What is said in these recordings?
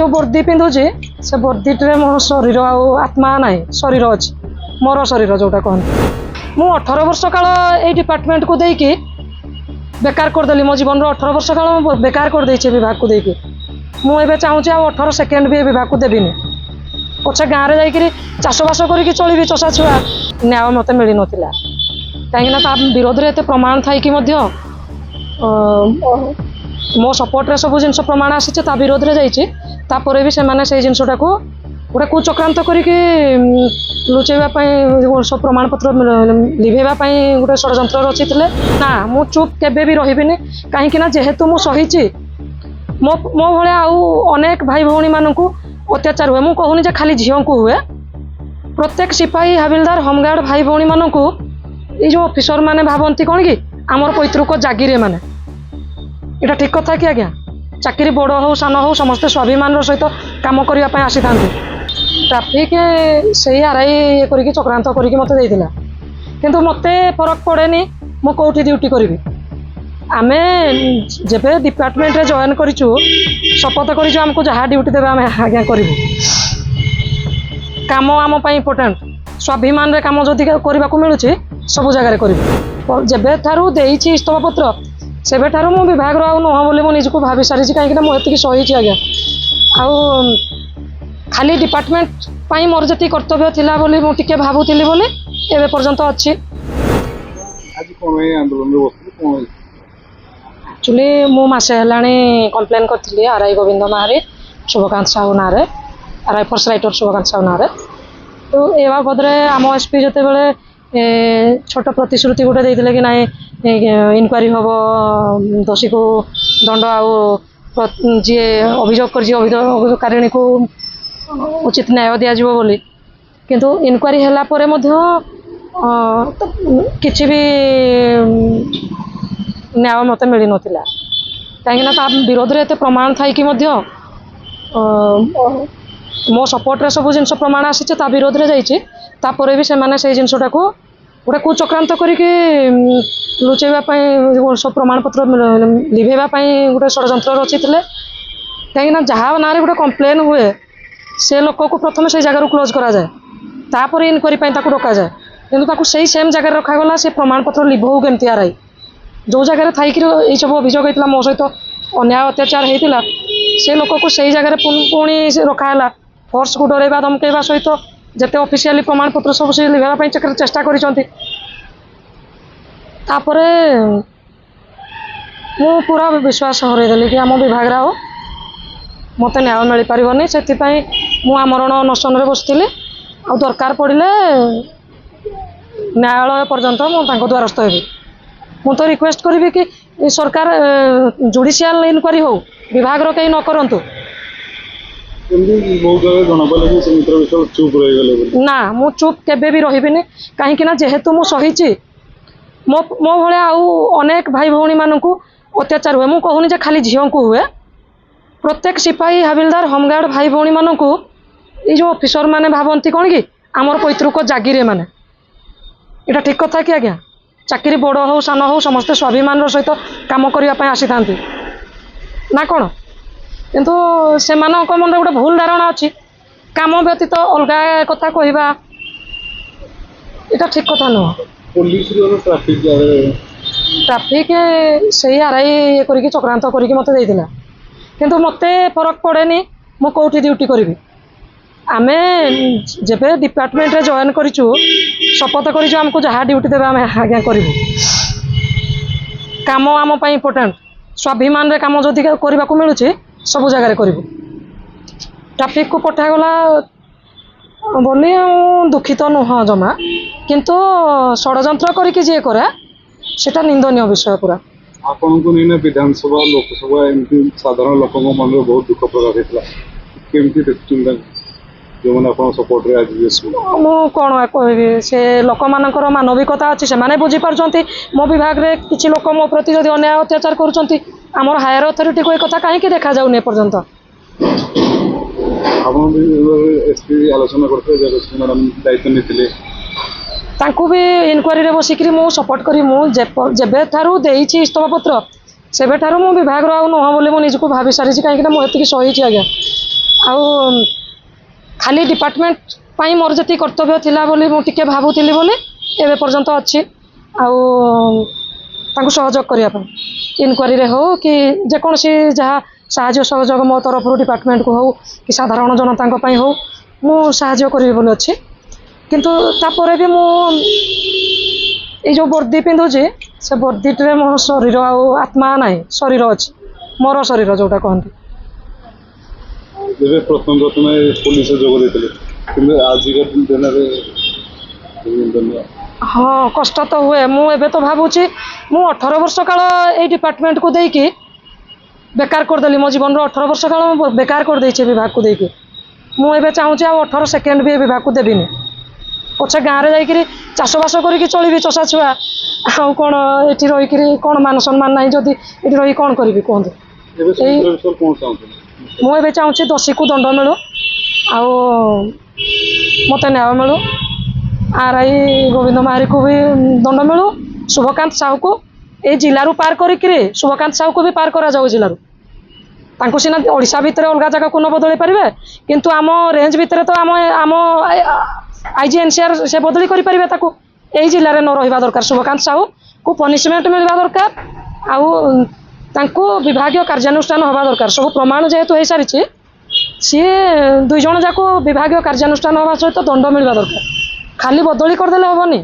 जो वर्दी पिंधुची से वर्दीटे मो शरीर आत्मा ना शरीर अच्छी मोर शरीर जोटा कहते मु 18 वर्ष काल ये डिपार्टमेंट को देकी बेकार करदेली मो जीवन 18 वर्ष काल बेकार कर देछि विभाग को देकी मुझे चाहूँगी आ 18 सेकेंड भी विभाग को देविनि पछे गाँव में जाकि चाषबास करी चलि चषा छुआ न्याय मत मिल नाला कहीं विरोध में एत प्रमाण थी मो सपोर्ट रे सब जिन प्रमाण आसी विरोध में जापर भी से जिनटा को गोटे कुचक्रांत करके लुचेवाई सब प्रमाण पत्र लिभेवाई गोटे षड्यंत्र रची ना मु चुप केबे भी रही कहीं जेहेतु मु सही मो भाया अनेक भाई भौणी मानू अत्याचार हुए मुझे कहूनी खाली झील को हुए प्रत्येक सिपाही हाबिलदार होमगार्ड भाई भौणी मानू ये जो ऑफिसर माने भावती कौन कि आमर पैतृक जागिरे माने यहाँ ठीक कथा कि आज्ञा चाकरी बड़ हो सान हो समस्ते स्वाभिमान सहित कम करने आसी था ट्राफिक से आरआई ये करके चक्रांत करके मत देता किंतु मत फरक पड़ेनी मु कौटी ड्यूटी करी आमे जेबे डिपार्टमेंट रे जॉइन करिचु शपथ करिचु हमको जहाँ ड्यूटी देबे आमे आज्ञा करिवु काम आम पाई इम्पोर्टेंट स्वाभिमान रे काम जदि करबा को मिलुची सब जगह करिवु जेबे थारु देइछि इस्तफा पत्र सेबे ठारु मु विभाग रो नुह बोली मु निजको भाभी सारी कहीं मु एतिकी सही आज्ञा आउ खाली डिपार्टमेंट पाई मोर जति कर्तव्य थिला बोली मु टिके भाबुतिली बोली एबे पर्यंत अछि आज कोन आंदोलन रे बसली कोन एक्चुअली मु मासे हेलाणी कंप्लेन करथिली आरआई गोविंद नारे शुभकांत साहू नारे RI first writer Shubhkant Sahu नारे तो ए बाबद आम एसपी जिते बड़े छोट प्रतिश्रुति गोटे देते कि ना इनक्वारी हम दोषी को दंड जी अभियोग कर अभियोगकारिणी को उचित न्याय दिज्व बोली किंतु इनक्वारी है किसी भी न्याय मत मिल नाला कहीं विरोध में एत प्रमाण थी मो सपोर्ट रे सब जिन प्रमाण आसी विरोध में जापर भी से जिनटा को गोटे कुचक्रांत करके लुचेवाई सब प्रमाण पत्र लिभेवाई गोटे षड्यंत्र रची कहीं जहाँ ना गोटे कंप्लेन हुए से लोक को प्रथम से जगह क्लोज करा जाए तापर इनक्वारी डका जाए किंतु से सेम जगह रखागला से प्रमाण पत्र लिभऊ केमती आरआई जो जगह थी ये सब अभियोग होता मो सहित अन्याय अत्याचार होता से लोक को सही जगह पुणी रखाला फोर्स को डरवा धमकेवा सहित जिते ऑफिशियली प्रमाण पत्र सब से लिखापी चेष्टा कर पूरा विश्वास हरईदेली कि आम विभाग मत न्याय मिल पारनी से आमरण अनशन बसती आ दरकार पड़े न्यायालय पर्यंत मुझे द्वारस्थ हेबी मु तो रिक्वेस्ट करी कि सरकार जुडिशियल इनक्वारी हो विभाग कहीं न करंतु ना मु चुप केबे भी रही कहीं जेहेतु मु सही मो भाया अनेक भाई भौणी मानू अत्याचार हुए मुझे कहूनी खाली झील को हुए प्रत्येक सिपाही हाबिलदार होमगार्ड भाई भौणी मानू ये जो ऑफिसर माने भावती कौन कि आमर पैतृक जागिरे माने यहाँ ठीक कथा कि आज्ञा चाकरी बड़ हो सान हो समस्ते स्वाभिमान सहित कम करने आसी था ना कौन किंतु से मन गोटे भूल धारणा अच्छी काम व्यतीत अलग कथा कहवा यहाँ ठीक कथा नुह ट्राफिक से आरआई ये करके चक्रांत करके मत देता किंतु मत फरक पड़ेनी मु कौटी ड्यूटी करी आमे जेबे डिपार्टमेंट रे जॉइन करिचु शपथ करिचु हमको जहाँ ड्यूटी देबे आमे आज्ञा करिवु काम आम पाई इम्पोर्टेंट स्वाभिमान रे काम जदि करबा को मिलुची सब जगह करिवु ट्राफिक को पठागला बोली दुखित नुह जमा किंतु षड्यंत्र करके जे करे सेटा निंदनीय विषय पूरा आपन को नहीं विधानसभा लोकसभा एमपी साधारण लोक मन में बहुत दुख प्रकाश होता केमती देखुं जो मैंने सपोर्ट रे आज मु कौन कह से लोक मानकर मानविकता अच्छी से माने बुझी पार्टी मो विभाग रे किसी लोक मो प्रति जदि अन्याय अत्याचार करुँच आमर हायर अथॉरिटी को एक कथा कहीं देखा जाऊनी पर्यंत आलोचना करते मैडम दायित्व नहीं तांकु भी इनक्वारी रे बसिक मु सपोर्ट करी मु जेबे थारु देइछि इस्तफा पत्र सेबे ठारु मु विभाग रो नुह बोली मु निजको भाभी सारी कहीं मु एतिकी सही आज्ञा ଆଉ ଖାଲି ଡିପାର୍ଟମେଣ୍ଟ ପାଇଁ ମୋର ଯେତିକି କର୍ତ୍ତବ୍ୟ ଥିଲା ବୋଲି ମୁଁ ଟିକେ ଭାବୁଥିଲି ବୋଲି ଏବେ ପର୍ଯ୍ୟନ୍ତ ଅଛି। ଆଉ ତାଙ୍କୁ ସହଯୋଗ କରିବା ପାଇଁ ଇନକ୍ୱାରିରେ ହେଉ କି ଯେକୌଣସି ଯାହା ସାହାଯ୍ୟ ସହଯୋଗ ମୋ ତରଫରୁ ଡିପାର୍ଟମେଣ୍ଟକୁ ହେଉ କି ସାଧାରଣ ଜନତାଙ୍କ ପାଇଁ ହେଉ ମୁଁ ସାହାଯ୍ୟ କରିବି ବୋଲି ଅଛି। କିନ୍ତୁ ତାପରେ ବି ମୁଁ ଏଇ ଯେଉଁ ବର୍ଦ୍ଦି ପିନ୍ଧୁଛି ସେ ବର୍ଦ୍ଦିଟିରେ ମୋ ଶରୀର ଆଉ ଆତ୍ମା ନାହିଁ, ଶରୀର ଅଛି, ମୋର ଶରୀର ଯେଉଁଟା କହନ୍ତି। ଯେବେ ପ୍ରଥମେ ପୋଲିସ ଯୋଗ ଦେଇଥିଲେ କିନ୍ତୁ ଆଜିକା ଦିନରେ ହଁ କଷ୍ଟ ତ ହୁଏ। ମୁଁ ଏବେ ତ ଭାବୁଛି ମୁଁ 18 ବର୍ଷ କାଳ ଏଇ ଡିପାର୍ଟମେଣ୍ଟକୁ ଦେଇକି ବେକାର କରିଦେଲି। ମୋ ଜୀବନର 18 ବର୍ଷ କାଳ ମୁଁ ବେକାର କରିଦେଇଛି ବିଭାଗକୁ ଦେଇକି। ମୁଁ ଏବେ ଚାହୁଁଛି ଆଉ 18 ସେକେଣ୍ଡ ବି ଏ ବିଭାଗକୁ ଦେବିନି। ପଛେ ଗାଁରେ ଯାଇକିରି ଚାଷବାସ କରିକି ଚଳିବି ଚଷା ଛୁଆ, ଆଉ କ'ଣ ଏଠି ରହିକିରି କ'ଣ ମାନ ସମ୍ମାନ ନାହିଁ ଯଦି ଏଠି ରହିକି କ'ଣ କରିବି କୁହନ୍ତୁ। ଏବେ ସମୁଦ୍ର ବିଷୟରେ କ'ଣ ଚାହୁଁଛନ୍ତି? ମୁଁ ଏବେ ଚାହୁଁଛି ଦୋଷୀକୁ ଦଣ୍ଡ ମିଳୁ, ଆଉ ମୋତେ ନ୍ୟାୟ ମିଳୁ। RI ଗୋବିନ୍ଦ ମାହାରିକୁ ବି ଦଣ୍ଡ ମିଳୁ, ଶୁଭକାନ୍ତ ସାହୁକୁ ଏଇ ଜିଲ୍ଲାରୁ ପାର କରିକିରି ଶୁଭକାନ୍ତ ସାହୁକୁ ବି ପାର କରାଯାଉ ଜିଲ୍ଲାରୁ। ତାଙ୍କୁ ସିନା ଓଡ଼ିଶା ଭିତରେ ଅଲଗା ଜାଗାକୁ ନ ବଦଳେଇ ପାରିବେ କିନ୍ତୁ ଆମ ରେଞ୍ଜ ଭିତରେ ତ ଆମ IGNCR ସେ ବଦଳି କରିପାରିବେ ତାକୁ। ଏଇ ଜିଲ୍ଲାରେ ନ ରହିବା ଦରକାର। ଶୁଭକାନ୍ତ ସାହୁକୁ ପନିସମେଣ୍ଟ ମିଳିବା ଦରକାର, ଆଉ ତାଙ୍କୁ ବିଭାଗୀୟ କାର୍ଯ୍ୟାନୁଷ୍ଠାନ ହେବା ଦରକାର। ସବୁ ପ୍ରମାଣ ଯେହେତୁ ହେଇସାରିଛି ସିଏ 2 ଜଣ ଯାକ ବିଭାଗୀୟ କାର୍ଯ୍ୟାନୁଷ୍ଠାନ ହେବା ସହିତ ଦଣ୍ଡ ମିଳିବା ଦରକାର। ଖାଲି ବଦଳି କରିଦେଲେ ହେବନି।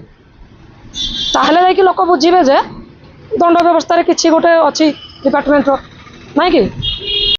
ତାହେଲେ ଯାଇକି ଲୋକ ବୁଝିବେ ଯେ ଦଣ୍ଡ ବ୍ୟବସ୍ଥାରେ କିଛି ଗୋଟେ ଅଛି ଡିପାର୍ଟମେଣ୍ଟର, ନାଇଁ କି?